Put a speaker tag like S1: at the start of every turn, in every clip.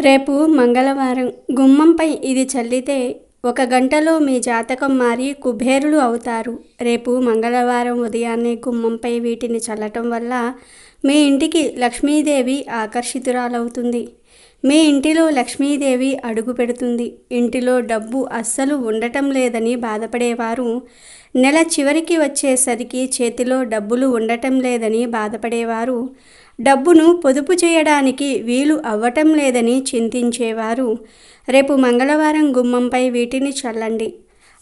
S1: రేపు మంగళవారం గుమ్మంపై ఇది చల్లితే 1 గంటలో మీ జాతకం మారి కుబేరులు అవుతారు. రేపు మంగళవారం ఉదయాన్నే గుమ్మంపై వీటిని చల్లటం వల్ల మీ ఇంటికి లక్ష్మీదేవి ఆకర్షితురాలవుతుంది. మీ ఇంటిలో లక్ష్మీదేవి అడుగు పెడుతుంది. ఇంటిలో డబ్బు అస్సలు ఉండటం లేదని బాధపడేవారు, నెల చివరికి వచ్చేసరికి చేతిలో డబ్బులు ఉండటం లేదని బాధపడేవారు, డబ్బును పొదుపు చేయడానికి వీలు అవ్వటం లేదని చింతించేవారు రేపు మంగళవారం గుమ్మంపై వీటిని చల్లండి.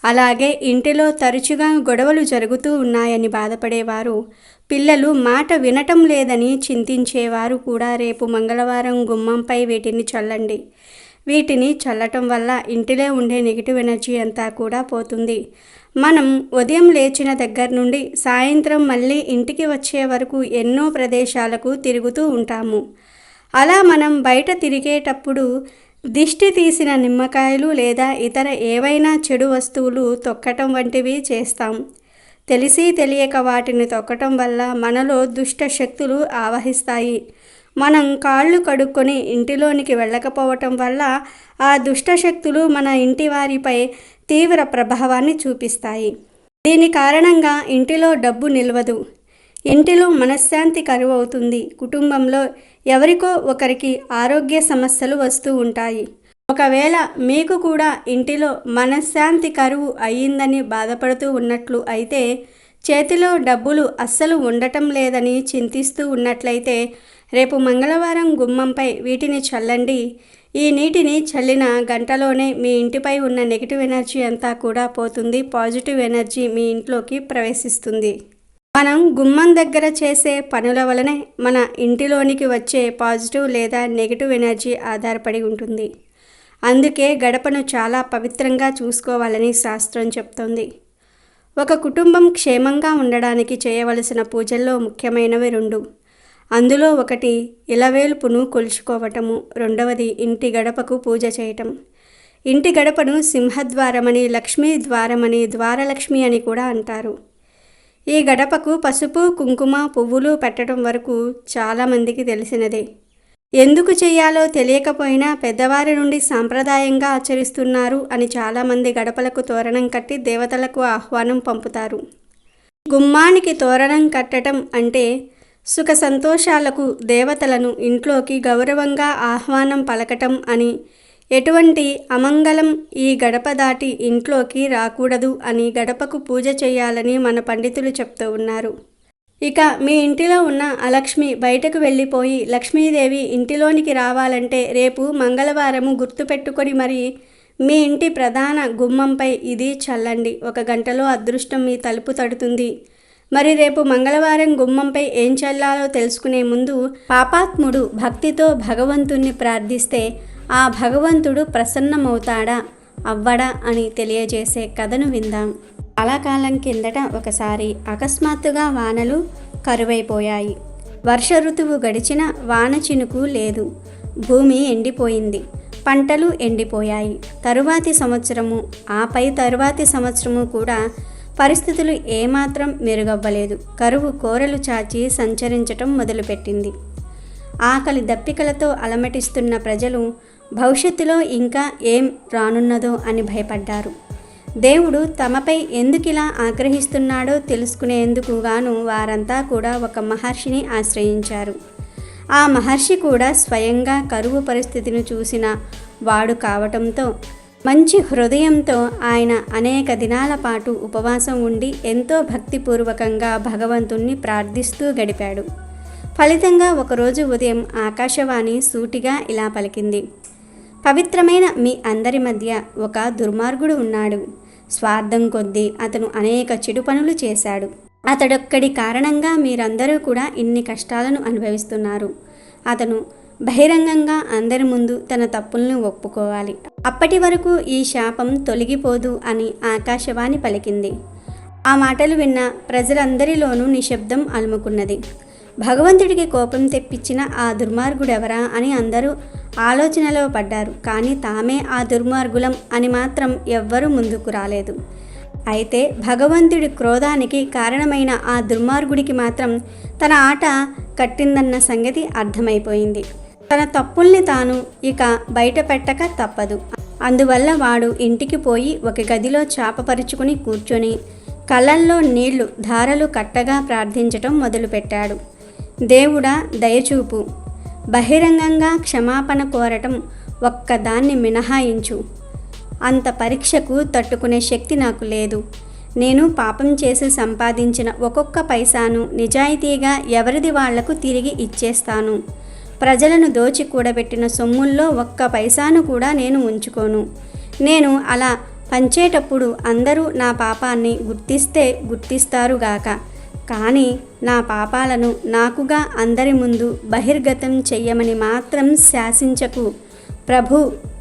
S1: అలాగే ఇంటిలో తరచుగా గొడవలు జరుగుతూ ఉన్నాయని బాధపడేవారు, పిల్లలు మాట వినటం లేదని చింతించేవారు కూడా రేపు మంగళవారం గుమ్మంపై వీటిని చల్లండి. వీటిని చల్లటం వల్ల ఇంటిలో ఉండే నెగిటివ్ ఎనర్జీ అంతా కూడా పోతుంది. మనం ఉదయం లేచిన దగ్గర నుండి సాయంత్రం మళ్ళీ ఇంటికి వచ్చే వరకు ఎన్నో ప్రదేశాలకు తిరుగుతూ ఉంటాము. అలా మనం బయట తిరిగేటప్పుడు దిష్టి తీసిన నిమ్మకాయలు లేదా ఇతర ఏవైనా చెడు వస్తువులు తొక్కటం వంటివి చేస్తాం. తెలిసి తెలియక వాటిని తొక్కటం వల్ల మనలో దుష్ట శక్తులు ఆవహిస్తాయి. మనం కాళ్ళు కడుక్కొని ఇంటిలోనికి వెళ్ళకపోవటం వల్ల ఆ దుష్ట శక్తులు మన ఇంటి వారిపై తీవ్ర ప్రభావాన్ని చూపిస్తాయి. దీని కారణంగా ఇంటిలో డబ్బు నిలవదు, ఇంటిలో మనశ్శాంతి కరువవుతుంది. కుటుంబంలో ఎవరికో ఒకరికి ఆరోగ్య సమస్యలు వస్తూ ఉంటాయి. ఒకవేళ మీకు కూడా ఇంటిలో మనశ్శాంతి కరువు అయ్యిందని బాధపడుతూ ఉన్నట్లు అయితే, చేతిలో డబ్బులు అస్సలు ఉండటం లేదని చింతిస్తూ ఉన్నట్లయితే రేపు మంగళవారం గుమ్మంపై వీటిని చల్లండి. ఈ నీటిని చల్లిన గంటలోనే మీ ఇంటిపై ఉన్న నెగిటివ్ ఎనర్జీ అంతా కూడా పోతుంది. పాజిటివ్ ఎనర్జీ మీ ఇంట్లోకి ప్రవేశిస్తుంది. మనం గుమ్మం దగ్గర చేసే పనుల వలనే మన ఇంటిలోనికి వచ్చే పాజిటివ్ లేదా నెగిటివ్ ఎనర్జీ ఆధారపడి ఉంటుంది. అందుకే గడపను చాలా పవిత్రంగా చూసుకోవాలని శాస్త్రం చెప్తోంది. ఒక కుటుంబం క్షేమంగా ఉండడానికి చేయవలసిన పూజల్లో ముఖ్యమైనవి 2. అందులో ఒకటి ఇలవేల్పును కొలుచుకోవటము, రెండవది ఇంటి గడపకు పూజ చేయటం. ఇంటి గడపను సింహద్వారమని, లక్ష్మీ ద్వారమని, ద్వారలక్ష్మి అని కూడా అంటారు. ఈ గడపకు పసుపు, కుంకుమ, పువ్వులు పెట్టడం వరకు చాలామందికి తెలిసినదే. ఎందుకు చేయాలో తెలియకపోయినా పెద్దవారి నుండి సాంప్రదాయంగా ఆచరిస్తున్నారు అని చాలామంది గడపలకు తోరణం కట్టి దేవతలకు ఆహ్వానం పంపుతారు. గుమ్మానికి తోరణం కట్టడం అంటే సుఖ సంతోషాలకు దేవతలను ఇంట్లోకి గౌరవంగా ఆహ్వానం పలకటం అని, ఎటువంటి అమంగళం ఈ గడప దాటి ఇంట్లోకి రాకూడదు అని గడపకు పూజ చేయాలని మన పండితులు చెప్తూ ఉన్నారు. ఇక మీ ఇంటిలో ఉన్న అలక్ష్మి బయటకు వెళ్ళిపోయి లక్ష్మీదేవి ఇంటిలోనికి రావాలంటే రేపు మంగళవారము గుర్తుపెట్టుకొని మరి మీ ఇంటి ప్రధాన గుమ్మంపై ఇది చల్లండి. 1 గంటలో అదృష్టం మీ తలుపు తడుతుంది. మరి రేపు మంగళవారం గుమ్మంపై ఏం చల్లాలో తెలుసుకునే ముందు, పాపాత్ముడు భక్తితో భగవంతుణ్ణి ప్రార్థిస్తే ఆ భగవంతుడు ప్రసన్నమవుతాడా అవ్వడా అని తెలియజేసే కథను విందాం. చాలా కాలం కిందట ఒకసారి అకస్మాత్తుగా వానలు కరువైపోయాయి. వర్ష ఋతువు గడిచిన వాన చినుకు లేదు. భూమి ఎండిపోయింది. పంటలు ఎండిపోయాయి. తరువాతి సంవత్సరము, ఆపై తరువాతి సంవత్సరము కూడా పరిస్థితులు ఏమాత్రం మెరుగవ్వలేదు. కరువు కోరలు చాచి సంచరించటం మొదలుపెట్టింది. ఆకలి దప్పికలతో అలమటిస్తున్న ప్రజలు భవిష్యత్తులో ఇంకా ఏం రానున్నదో అని భయపడ్డారు. దేవుడు తమపై ఎందుకిలా ఆగ్రహిస్తున్నాడో తెలుసుకునేందుకు గాను వారంతా కూడా ఒక మహర్షిని ఆశ్రయించారు. ఆ మహర్షి కూడా స్వయంగా కరువు పరిస్థితిని చూసిన వాడు కావటంతో మంచి హృదయంతో ఆయన అనేక దినాల పాటు ఉపవాసం ఉండి ఎంతో భక్తిపూర్వకంగా భగవంతుణ్ణి ప్రార్థిస్తూ గడిపాడు. ఫలితంగా ఒకరోజు ఉదయం ఆకాశవాణి సూటిగా ఇలా పలికింది: పవిత్రమైన మీ అందరి మధ్య ఒక దుర్మార్గుడు ఉన్నాడు. స్వార్థం కొద్దీ అతను అనేక చెడు పనులు చేశాడు. అతడొక్కడి కారణంగా మీరందరూ కూడా ఇన్ని కష్టాలను అనుభవిస్తున్నారు. అతను బహిరంగంగా అందరి ముందు తన తప్పులను ఒప్పుకోవాలి. అప్పటి వరకు ఈ శాపం తొలగిపోదు అని ఆకాశవాణి పలికింది. ఆ మాటలు విన్న ప్రజలందరిలోనూ నిశ్శబ్దం అలుముకున్నది. భగవంతుడికి కోపం తెప్పించిన ఆ దుర్మార్గుడెవరా అని అందరూ ఆలోచనలో పడ్డారు. కానీ తామే ఆ దుర్మార్గులం అని మాత్రం ఎవ్వరూ ముందుకు రాలేదు. అయితే భగవంతుడి క్రోధానికి కారణమైన ఆ దుర్మార్గుడికి మాత్రం తన ఆట కట్టిందన్న సంగతి అర్థమైపోయింది. తన తప్పుల్ని తాను ఇక బయట పెట్టక తప్పదు. అందువల్ల వాడు ఇంటికి పోయి ఒక గదిలో చాపపరుచుకుని కూర్చొని కళ్ళల్లో నీళ్లు ధారలు కట్టగా ప్రార్థించటం మొదలుపెట్టాడు. దేవుడా దయచూపు, బహిరంగంగా క్షమాపణ కోరటం ఒక్కదాన్ని మినహాయించు. అంత పరీక్షకు తట్టుకునే శక్తి నాకు లేదు. నేను పాపం చేసి సంపాదించిన ఒక్కొక్క పైసాను నిజాయితీగా ఎవరిది వాళ్లకు తిరిగి ఇచ్చేస్తాను. ప్రజలను దోచి కూడబెట్టిన సొమ్ముల్లో ఒక్క పైసాను కూడా నేను ఉంచుకోను. నేను అలా పంచేటప్పుడు అందరూ నా పాపాన్ని గుర్తిస్తారుగాక, కానీ నా పాపాలను నాకుగా అందరి ముందు బహిర్గతం చెయ్యమని మాత్రం శాసించకు. ప్రభు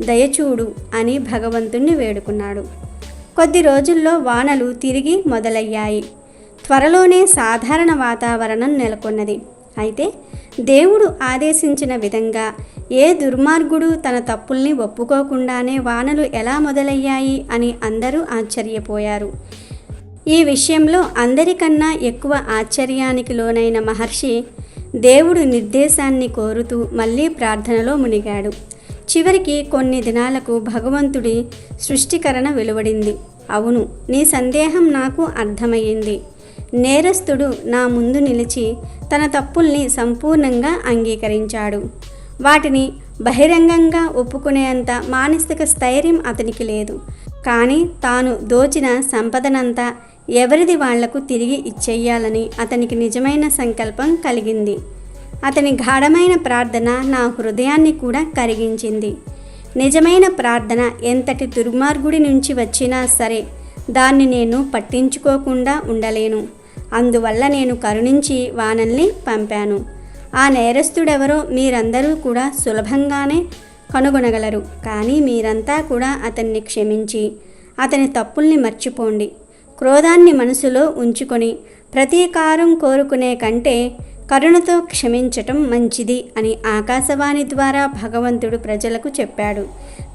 S1: దయచూడు అని భగవంతుణ్ణి వేడుకున్నాడు. కొద్ది రోజుల్లో వానలు తిరిగి మొదలయ్యాయి. త్వరలోనే సాధారణ వాతావరణం నెలకొన్నది. అయితే దేవుడు ఆదేశించిన విధంగా ఏ దుర్మార్గుడు తన తప్పుల్ని ఒప్పుకోకుండానే వానలు ఎలా మొదలయ్యాయి అని అందరూ ఆశ్చర్యపోయారు. ఈ విషయంలో అందరికన్నా ఎక్కువ ఆశ్చర్యానికి లోనైన మహర్షి దేవుడు నిర్దేశాన్ని కోరుతూ మళ్ళీ ప్రార్థనలో మునిగాడు. చివరికి కొన్ని దినాలకు భగవంతుడి సృష్టికరణ వెలువడింది. అవును, నీ సందేహం నాకు అర్థమయ్యింది. నేరస్తుడు నా ముందు నిలిచి తన తప్పుల్ని సంపూర్ణంగా అంగీకరించాడు. వాటిని బహిరంగంగా ఒప్పుకునేంత మానసిక స్థైర్యం అతనికి లేదు. కానీ తాను దోచిన సంపదనంతా ఎవరిది వాళ్లకు తిరిగి ఇచ్చేయాలని అతనికి నిజమైన సంకల్పం కలిగింది. అతని గాఢమైన ప్రార్థన నా హృదయాన్ని కూడా కరిగించింది. నిజమైన ప్రార్థన ఎంతటి దుర్మార్గుడి నుంచి వచ్చినా సరే దాన్ని నేను పట్టించుకోకుండా ఉండలేను. అందువల్ల నేను కరుణించి వానల్ని పంపాను. ఆ నేరస్తుడెవరో మీరందరూ కూడా సులభంగానే కనుగొనగలరు. కానీ మీరంతా కూడా అతన్ని క్షమించి అతని తప్పుల్ని మర్చిపోండి. క్రోధాన్ని మనసులో ఉంచుకొని ప్రతీకారం కోరుకునే కంటే కరుణతో క్షమించటం మంచిది అని ఆకాశవాణి ద్వారా భగవంతుడు ప్రజలకు చెప్పాడు.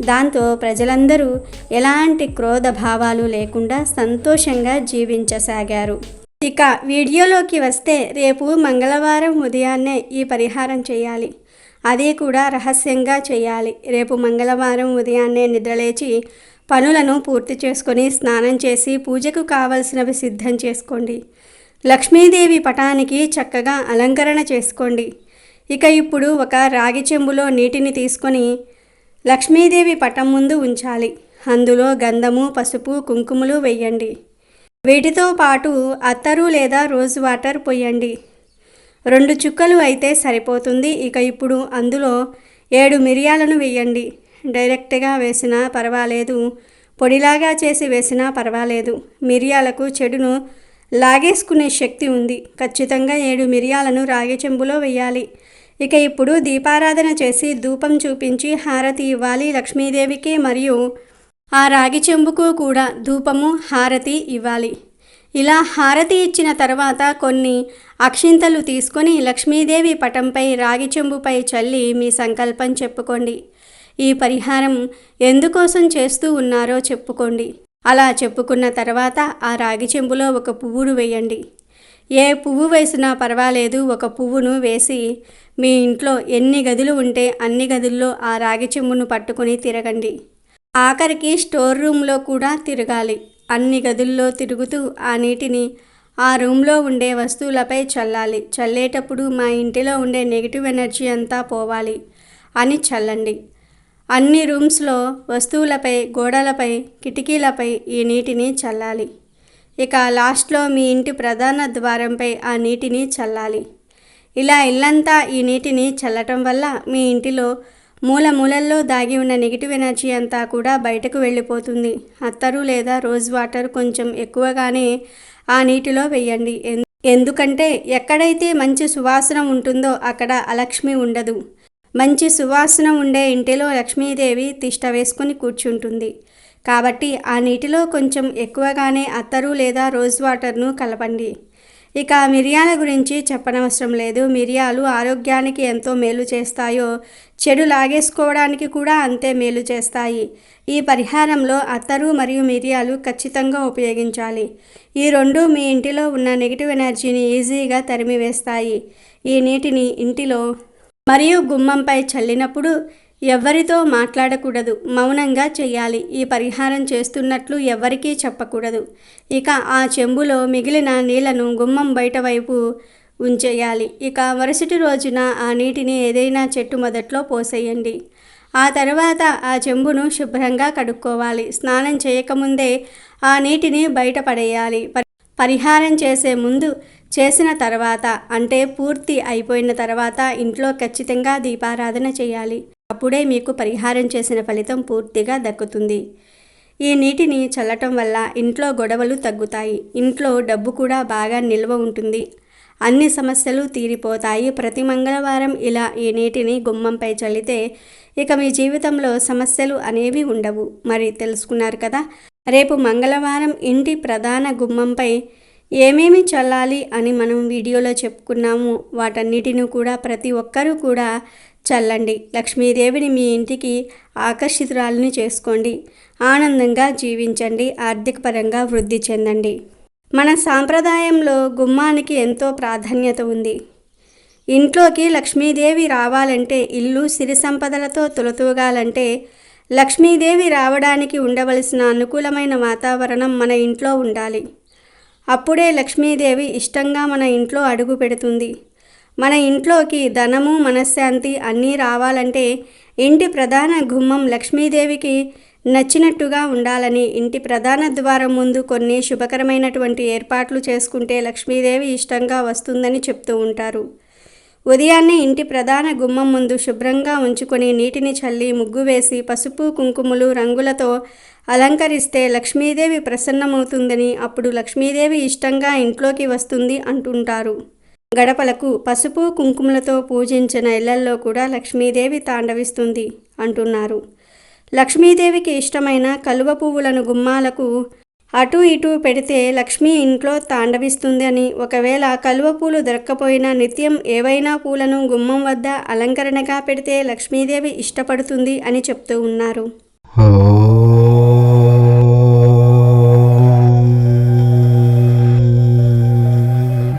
S1: దాంతో ప్రజలందరూ ఎలాంటి క్రోధ భావాలు లేకుండా సంతోషంగా జీవించసాగారు. ఇక వీడియోలోకి వస్తే, రేపు మంగళవారం ఉదయాన్నే ఈ పరిహారం చేయాలి. అది కూడా రహస్యంగా చేయాలి. రేపు మంగళవారం ఉదయాన్నే నిద్రలేచి పనులను పూర్తి చేసుకొని స్నానం చేసి పూజకు కావలసినవి సిద్ధం చేసుకోండి. లక్ష్మీదేవి పటానికి చక్కగా అలంకరణ చేసుకోండి. ఇక ఇప్పుడు ఒక రాగి చెంబులో నీటిని తీసుకొని లక్ష్మీదేవి పటం ముందు ఉంచాలి. అందులో గంధము, పసుపు, కుంకుమలు వేయండి. వీటితో పాటు అత్తరు లేదా రోజ్ వాటర్ పోయండి. 2 చుక్కలు అయితే సరిపోతుంది. ఇక ఇప్పుడు అందులో 7 మిరియాలను వేయండి. డైరెక్ట్గా వేసినా పర్వాలేదు, పొడిలాగా చేసి వేసినా పర్వాలేదు. మిరియాలకు చెడును లాగేసుకునే శక్తి ఉంది. ఖచ్చితంగా 7 మిరియాలను రాగి చెంబులో వేయాలి. ఇక ఇప్పుడు దీపారాధన చేసి ధూపం చూపించి హారతి ఇవ్వాలి లక్ష్మీదేవికి. మరియు ఆ రాగి చెంబుకు కూడా ధూపము, హారతి ఇవ్వాలి. ఇలా హారతి ఇచ్చిన తర్వాత కొన్ని అక్షింతలు తీసుకొని లక్ష్మీదేవి పటంపై రాగి చెంబుపై చల్లి మీ సంకల్పం చెప్పుకోండి. ఈ పరిహారం ఎందుకోసం చేస్తూ ఉన్నారో చెప్పుకోండి. అలా చెప్పుకున్న తర్వాత ఆ రాగి చెంబులో ఒక పువ్వును వేయండి. ఏ పువ్వు వేసినా పర్వాలేదు. ఒక పువ్వును వేసి మీ ఇంట్లో ఎన్ని గదులు ఉంటే అన్ని గదుల్లో ఆ రాగి చెంబును పట్టుకుని తిరగండి. ఆఖరికి స్టోర్ రూమ్లో కూడా తిరగాలి. అన్ని గదుల్లో తిరుగుతూ ఆ నీటిని ఆ రూమ్లో ఉండే వస్తువులపై చల్లాలి. చల్లేటప్పుడు మా ఇంటిలో ఉండే నెగిటివ్ ఎనర్జీ అంతా పోవాలి అని చల్లండి. అన్ని రూమ్స్లో వస్తువులపై, గోడలపై, కిటికీలపై ఈ నీటిని చల్లాలి. ఇక లాస్ట్లో మీ ఇంటి ప్రధాన ద్వారంపై ఆ నీటిని చల్లాలి. ఇలా ఇల్లంతా ఈ నీటిని చల్లటం వల్ల మీ ఇంటిలో మూలల్లో దాగి ఉన్న నెగిటివ్ ఎనర్జీ అంతా కూడా బయటకు వెళ్ళిపోతుంది. అత్తరు లేదా రోజ్ వాటర్ కొంచెం ఎక్కువగానే ఆ నీటిలో వేయండి. ఎందుకంటే ఎక్కడైతే మంచి సువాసన ఉంటుందో అక్కడ అలక్ష్మి ఉండదు. మంచి సువాసన ఉండే ఇంటిలో లక్ష్మీదేవి తిష్ట వేసుకుని కూర్చుంటుంది. కాబట్టి ఆ నీటిలో కొంచెం ఎక్కువగానే అత్తరు లేదా రోజ్ వాటర్ను కలపండి. ఇక మిరియాల గురించి చెప్పనవసరం లేదు. మిరియాలు ఆరోగ్యానికి ఎంతో మేలు చేస్తాయో, చెడు లాగేసుకోవడానికి కూడా అంతే మేలు చేస్తాయి. ఈ పరిహారంలో అత్తరు మరియు మిరియాలు ఖచ్చితంగా ఉపయోగించాలి. ఈ రెండు మీ ఇంటిలో ఉన్న నెగిటివ్ ఎనర్జీని ఈజీగా తరిమివేస్తాయి. ఈ నీటిని ఇంటిలో మరియు గుమ్మంపై చల్లినప్పుడు ఎవ్వరితో మాట్లాడకూడదు, మౌనంగా చేయాలి. ఈ పరిహారం చేస్తున్నట్లు ఎవ్వరికీ చెప్పకూడదు. ఇక ఆ చెంబులో మిగిలిన నీళ్లను గుమ్మం బయట వైపు ఉంచేయాలి. ఇక మరుసటి రోజున ఆ నీటిని ఏదైనా చెట్టు మొదట్లో పోసేయండి. ఆ తర్వాత ఆ చెంబును శుభ్రంగా కడుక్కోవాలి. స్నానం చేయకముందే ఆ నీటిని బయట పడేయాలి. పరిహారం చేసే ముందు, చేసిన తర్వాత, అంటే పూర్తి అయిపోయిన తర్వాత ఇంట్లో ఖచ్చితంగా దీపారాధన చేయాలి. అప్పుడే మీకు పరిహారం చేసిన ఫలితం పూర్తిగా దక్కుతుంది. ఈ నీటిని చల్లటం వల్ల ఇంట్లో గొడవలు తగ్గుతాయి. ఇంట్లో డబ్బు కూడా బాగా నిల్వ ఉంటుంది. అన్ని సమస్యలు తీరిపోతాయి. ప్రతి మంగళవారం ఇలా ఈ నీటిని గుమ్మంపై చల్లితే ఇక మీ జీవితంలో సమస్యలు అనేవి ఉండవు. మరి తెలుసుకున్నారు కదా. రేపు మంగళవారం ఇంటి ప్రధాన గుమ్మంపై ఏమేమి చల్లాలి అని మనం వీడియోలో చెప్పుకున్నాము. వాటన్నిటిని కూడా ప్రతి ఒక్కరూ కూడా చల్లండి. లక్ష్మీదేవిని మీ ఇంటికి ఆకర్షితురాలని చేసుకోండి. ఆనందంగా జీవించండి. ఆర్థికపరంగా వృద్ధి చెందండి. మన సాంప్రదాయంలో గుమ్మానికి ఎంతో ప్రాధాన్యత ఉంది. ఇంట్లోకి లక్ష్మీదేవి రావాలంటే, ఇల్లు సిరి సంపదలతో తులతూగాలంటే లక్ష్మీదేవి రావడానికి ఉండవలసిన అనుకూలమైన వాతావరణం మన ఇంట్లో ఉండాలి. అప్పుడే లక్ష్మీదేవి ఇష్టంగా మన ఇంట్లో అడుగు పెడుతుంది. మన ఇంట్లోకి ధనము, మనశ్శాంతి అన్నీ రావాలంటే ఇంటి ప్రధాన గుమ్మం లక్ష్మీదేవికి నచ్చినట్టుగా ఉండాలని ఇంటి ప్రధాన ద్వారం ముందు కొన్ని శుభకరమైనటువంటి ఏర్పాట్లు చేసుకుంటే లక్ష్మీదేవి ఇష్టంగా వస్తుందని చెప్తూ ఉంటారు. ఉదయాన్నే ఇంటి ప్రధాన గుమ్మం ముందు శుభ్రంగా ఉంచుకొని నీటిని చల్లి ముగ్గు వేసి పసుపు కుంకుమలు రంగులతో అలంకరిస్తే లక్ష్మీదేవి ప్రసన్నమవుతుందని, అప్పుడు లక్ష్మీదేవి ఇష్టంగా ఇంట్లోకి వస్తుంది అంటుంటారు. గడపలకు పసుపు కుంకుమలతో పూజించిన ఇళ్లల్లో కూడా లక్ష్మీదేవి తాండవిస్తుంది అంటున్నారు. లక్ష్మీదేవికి ఇష్టమైన కలువ పువ్వులను గుమ్మాలకు అటు ఇటు పెడితే లక్ష్మీ ఇంట్లో తాండవిస్తుంది అని, ఒకవేళ కలువ పూలు దొరక్కపోయినా నిత్యం ఏవైనా పూలను గుమ్మం వద్ద అలంకరణగా పెడితే లక్ష్మీదేవి ఇష్టపడుతుంది అని చెప్తూ ఉన్నారు.